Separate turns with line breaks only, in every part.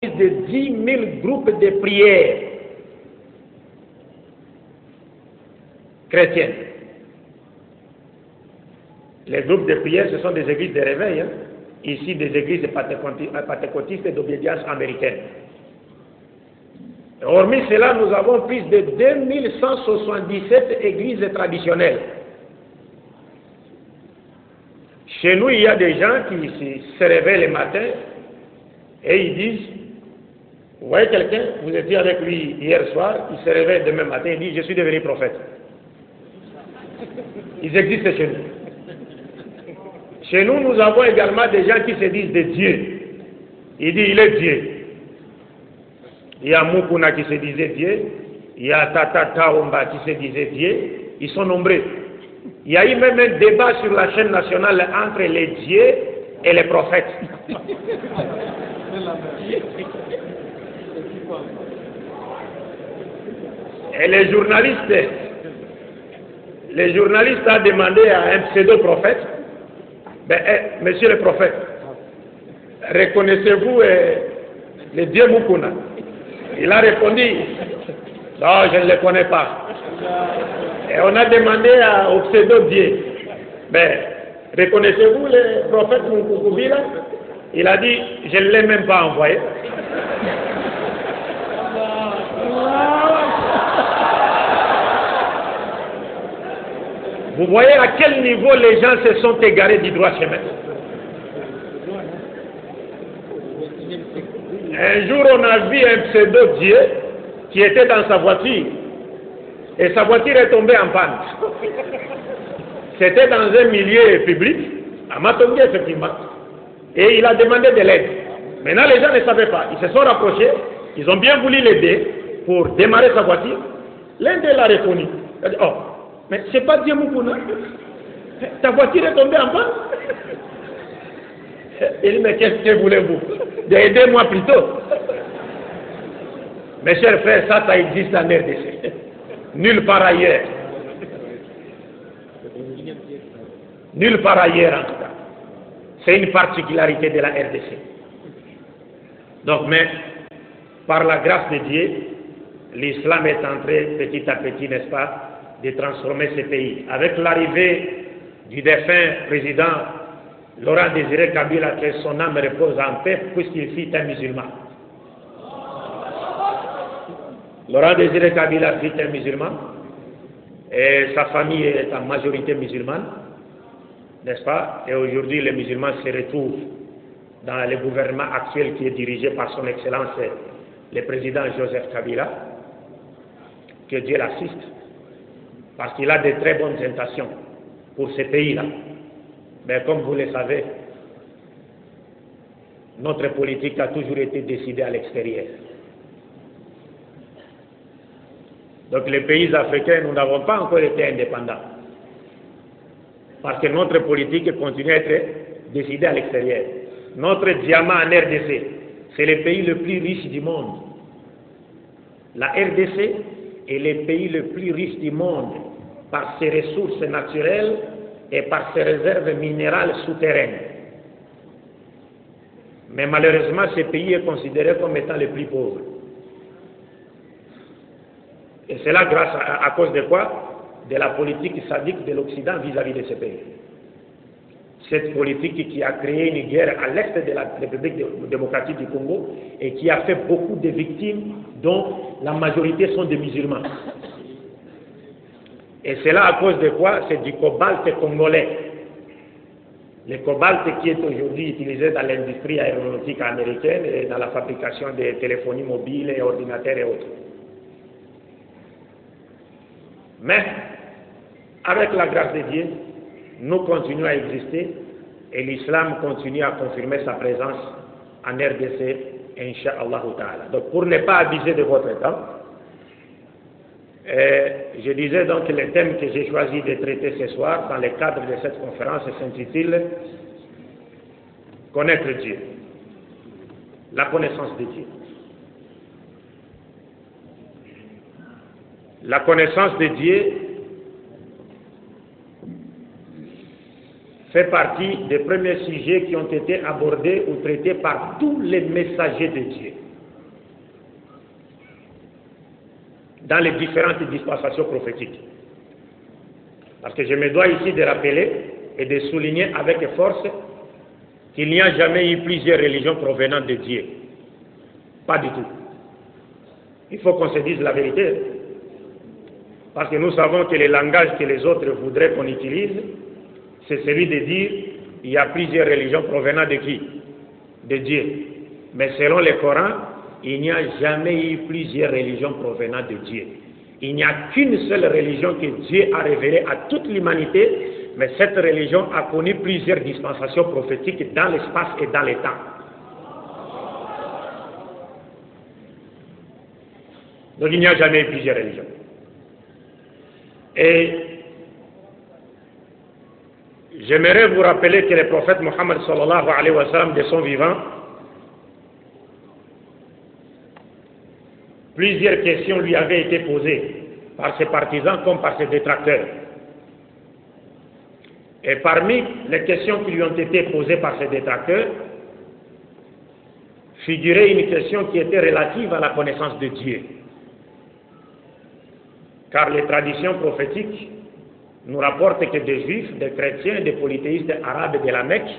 de 10 000 groupes de prière chrétiennes. Les groupes de prière, ce sont des églises de réveil, hein? Ici des églises pentecôtistes et d'obédience américaine. Hormis cela, nous avons plus de 2177 églises traditionnelles. Chez nous, il y a des gens qui se réveillent le matin et ils disent, vous voyez quelqu'un, vous étiez avec lui hier soir, il se réveille demain matin, il dit, je suis devenu prophète. Ils existent chez nous. Chez nous, nous avons également des gens qui se disent de Dieu. Il dit, il est Dieu. Il y a Mukuna qui se disait Dieu. Il y a Tata Taomba qui se disait Dieu. Ils sont nombreux. Il y a eu même un débat sur la chaîne nationale entre les dieux et les prophètes. Et les journalistes ont demandé à un pseudo-prophète, monsieur le prophète, reconnaissez-vous le dieu Mukuna? Il a répondu, non, je ne le connais pas. Et on a demandé au pseudo-dieu, reconnaissez-vous le prophète Mukukubila? Il a dit, je ne l'ai même pas envoyé. Vous voyez à quel niveau les gens se sont égarés du droit chemin. Un jour, on a vu un pseudo-dieu qui était dans sa voiture. Et sa voiture est tombée en panne. C'était dans un milieu public, à Matongue effectivement. Et il a demandé de l'aide. Maintenant, les gens ne savaient pas. Ils se sont rapprochés. Ils ont bien voulu l'aider pour démarrer sa voiture. L'un d'eux l'a reconnu. Il a dit, oh, mais c'est pas Dieu Mukuna. Ta voiture est tombée en panne. Il dit, mais qu'est-ce que voulez-vous? Aidez-moi plutôt. Mes chers frères, ça existe en RDC. Nulle part ailleurs. Nulle part ailleurs en tout cas. C'est une particularité de la RDC. Donc, mais, par la grâce de Dieu, l'islam est en train, petit à petit, n'est-ce pas, de transformer ce pays. Avec l'arrivée du défunt président Laurent Désiré Kabila, que son âme repose en paix, puisqu'il fut un musulman. Laurent Désiré Kabila fut un musulman, et sa famille est en majorité musulmane, n'est-ce pas? Et aujourd'hui, les musulmans se retrouvent dans le gouvernement actuel qui est dirigé par son Excellence, le président Joseph Kabila, que Dieu l'assiste, parce qu'il a de très bonnes intentions pour ce pays-là. Mais comme vous le savez, notre politique a toujours été décidée à l'extérieur. Donc les pays africains, nous n'avons pas encore été indépendants. Parce que notre politique continue à être décidée à l'extérieur. Notre diamant en RDC, c'est le pays le plus riche du monde. La RDC est le pays le plus riche du monde par ses ressources naturelles et par ses réserves minérales souterraines. Mais malheureusement, ce pays est considéré comme étant le plus pauvre. Et c'est là grâce à cause de quoi? De la politique sadique de l'Occident vis-à-vis de ce pays. Cette politique qui a créé une guerre à l'est de la République démocratique du Congo et qui a fait beaucoup de victimes dont la majorité sont des musulmans. Et c'est là à cause de quoi? C'est du cobalt congolais. Le cobalt qui est aujourd'hui utilisé dans l'industrie aéronautique américaine et dans la fabrication des téléphonies mobiles et ordinateurs et autres. Mais, avec la grâce de Dieu, nous continuons à exister et l'islam continue à confirmer sa présence en RDC, Inch'Allah Ta'ala. Donc, pour ne pas abuser de votre temps, je disais donc que le thème que j'ai choisi de traiter ce soir dans le cadre de cette conférence s'intitule « Connaître Dieu », la connaissance de Dieu. La connaissance de Dieu fait partie des premiers sujets qui ont été abordés ou traités par tous les messagers de Dieu. dans les différentes dispensations prophétiques. Parce que je me dois ici de rappeler et de souligner avec force qu'il n'y a jamais eu plusieurs religions provenant de Dieu. Pas du tout. Il faut qu'on se dise la vérité. Parce que nous savons que le langage que les autres voudraient qu'on utilise, c'est celui de dire il y a plusieurs religions provenant de qui? De Dieu. Mais selon le Coran, il n'y a jamais eu plusieurs religions provenant de Dieu. Il n'y a qu'une seule religion que Dieu a révélée à toute l'humanité, mais cette religion a connu plusieurs dispensations prophétiques dans l'espace et dans le temps. Donc il n'y a jamais eu plusieurs religions. Et j'aimerais vous rappeler que le prophète Mohammed sallallahu alayhi wa sallam, de son vivant, plusieurs questions lui avaient été posées par ses partisans comme par ses détracteurs. Et parmi les questions qui lui ont été posées par ses détracteurs, figurait une question qui était relative à la connaissance de Dieu. Car les traditions prophétiques nous rapportent que des juifs, des chrétiens, des polythéistes arabes de la Mecque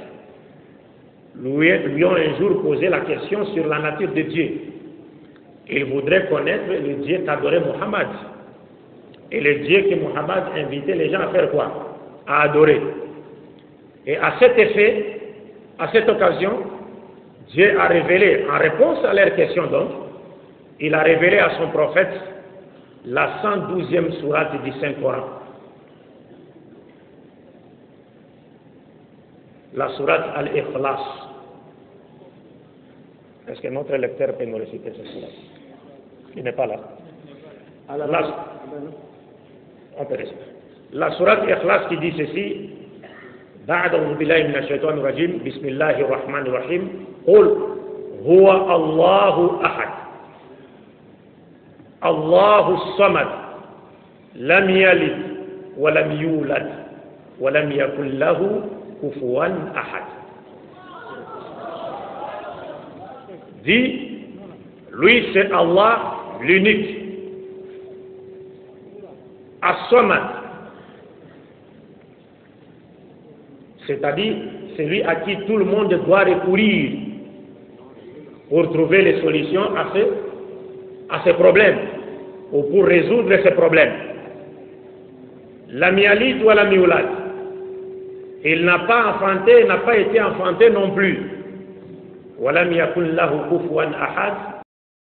lui ont un jour posé la question sur la nature de Dieu. Il voudrait connaître le Dieu qu'adorait Mohammed. Et le Dieu que Mohammed invitait les gens à faire quoi? À adorer. Et à cet effet, à cette occasion, Dieu a révélé, en réponse à leurs questions donc, il a révélé à son prophète la 112e sourate du Saint-Coran. La sourate Al-Ikhlas. Est-ce que notre lecteur peut nous réciter cette sourate? Il n'est pas là. La sourate Ikhlas qui dit ceci: Ba'da'u billahi minash shaitanir rajim, bismillahir rahmanir rahim, qul huwa Allahu ahad, Allahu samad, lam yalid wa lam yulad wa lam yakul lahu kufuwan ahad. Dit, lui c'est Allah l'unique, As-Samad, c'est-à-dire celui à qui tout le monde doit recourir pour trouver les solutions à ces problèmes, ou pour résoudre ces problèmes. Lam yalid wa lam yulad, il n'a pas enfanté, n'a pas été enfanté non plus. Wa lam yakul lahu kufuwan ahad,